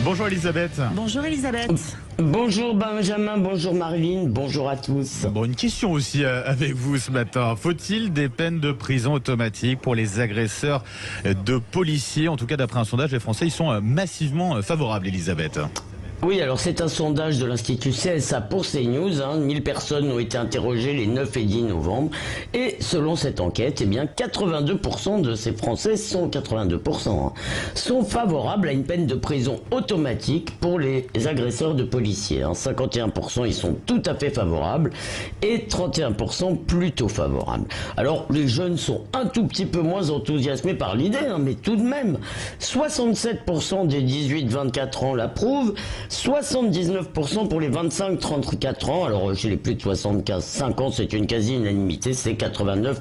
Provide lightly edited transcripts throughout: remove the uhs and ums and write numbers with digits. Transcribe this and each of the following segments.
Bonjour Elisabeth. Bonjour Elisabeth. Bonjour Benjamin, bonjour Marilyn, bonjour à tous. Bon, une question aussi avec vous ce matin. Faut-il des peines de prison automatiques pour les agresseurs de policiers? En tout cas, d'après un sondage, les Français ils sont massivement favorables, Elisabeth. Oui, alors c'est un sondage de l'Institut CSA pour CNews. 1000 personnes ont été interrogées les 9 et 10 novembre. Et selon cette enquête, 82% de ces Français sont favorables à une peine de prison automatique pour les agresseurs de policiers. 51% ils sont tout à fait favorables et 31% plutôt favorables. Alors les jeunes sont un tout petit peu moins enthousiasmés par l'idée, mais tout de même, 67% des 18-24 ans l'approuvent. 79% pour les 25-34 ans. Alors chez les plus de 75 ans, c'est une quasi-unanimité, c'est 89%.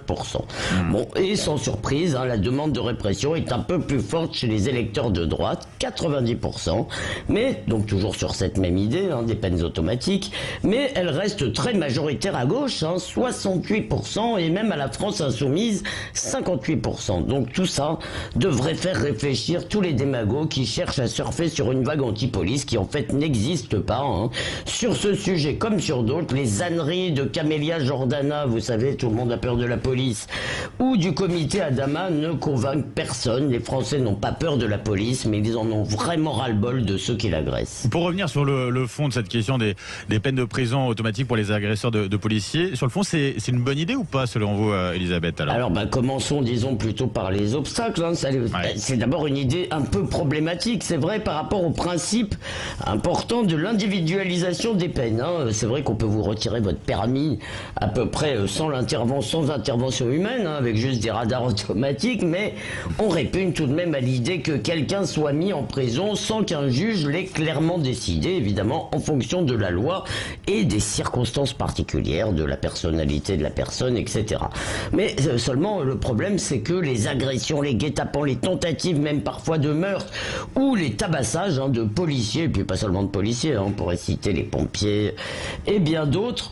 Bon, et sans surprise, la demande de répression est un peu plus forte chez les électeurs de droite, 90%. Mais, donc toujours sur cette même idée, des peines automatiques, mais elle reste très majoritaire à gauche, 68%, et même à la France insoumise, 58%. Donc tout ça devrait faire réfléchir tous les démagogues qui cherchent à surfer sur une vague anti-police qui en fait n'existe pas. Sur ce sujet comme sur d'autres, les âneries de Camélia Jordana, vous savez, tout le monde a peur de la police, ou du comité Adama ne convainquent personne. Les Français n'ont pas peur de la police, mais ils en ont vraiment ras-le-bol de ceux qui l'agressent. Pour revenir sur le fond de cette question des peines de prison automatiques pour les agresseurs de policiers, sur le fond, c'est une bonne idée ou pas selon vous, Elisabeth? Alors commençons, disons, plutôt par les obstacles. C'est d'abord une idée un peu problématique, c'est vrai, par rapport au principe important de l'individualisation des peines. C'est vrai qu'on peut vous retirer votre permis à peu près sans intervention humaine, avec juste des radars automatiques, mais on répugne tout de même à l'idée que quelqu'un soit mis en prison sans qu'un juge l'ait clairement décidé, évidemment en fonction de la loi et des circonstances particulières, de la personnalité de la personne, etc. Mais seulement le problème, c'est que les agressions, les guet-apens, les tentatives même parfois de meurtre ou les tabassages de policiers, et puis pas seulement de policiers, on pourrait citer les pompiers et bien d'autres,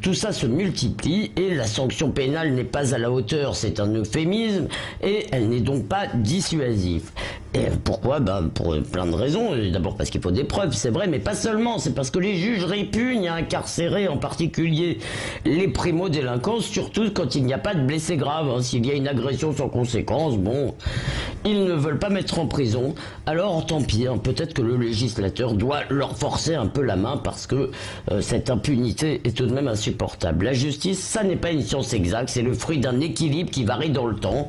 tout ça se multiplie et la sanction pénale n'est pas à la hauteur, c'est un euphémisme, et elle n'est donc pas dissuasive. Et pourquoi? Pour plein de raisons. D'abord parce qu'il faut des preuves, c'est vrai, mais pas seulement. C'est parce que les juges répugnent à incarcérer en particulier les primo-délinquants, surtout quand il n'y a pas de blessés graves. S'il y a une agression sans conséquence, ils ne veulent pas mettre en prison. Alors tant pis, peut-être que le législateur doit leur forcer un peu la main parce que cette impunité est tout de même insupportable. La justice, ça n'est pas une science exacte, c'est le fruit d'un équilibre qui varie dans le temps.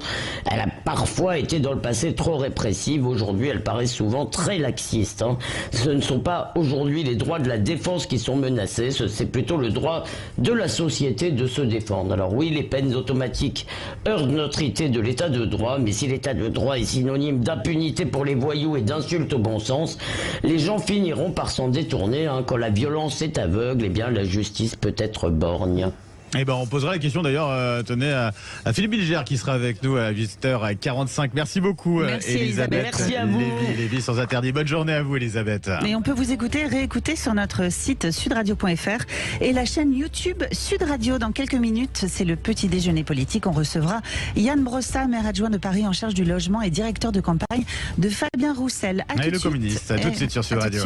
Elle a parfois été dans le passé trop répressive. Aujourd'hui, elle paraît souvent très laxiste. Ce ne sont pas aujourd'hui les droits de la défense qui sont menacés, c'est plutôt le droit de la société de se défendre. Alors oui, les peines automatiques heurtent notre idée de l'état de droit, mais si l'état de droit est synonyme d'impunité pour les voyous et d'insultes au bon sens, les gens finiront par s'en détourner. Quand la violence est aveugle, la justice peut être borgne. On posera la question d'ailleurs, tenez, à Philippe Bilger qui sera avec nous à 8h45. Merci beaucoup, Merci, Elisabeth. Merci à vous. Lévy sans interdit. Bonne journée à vous, Elisabeth. Et on peut vous réécouter sur notre site sudradio.fr et la chaîne YouTube Sud Radio. Dans quelques minutes, c'est le petit déjeuner politique. On recevra Yann Brossa, maire adjoint de Paris en charge du logement et directeur de campagne de Fabien Roussel. Le communiste. À tout de suite sur Sud Radio.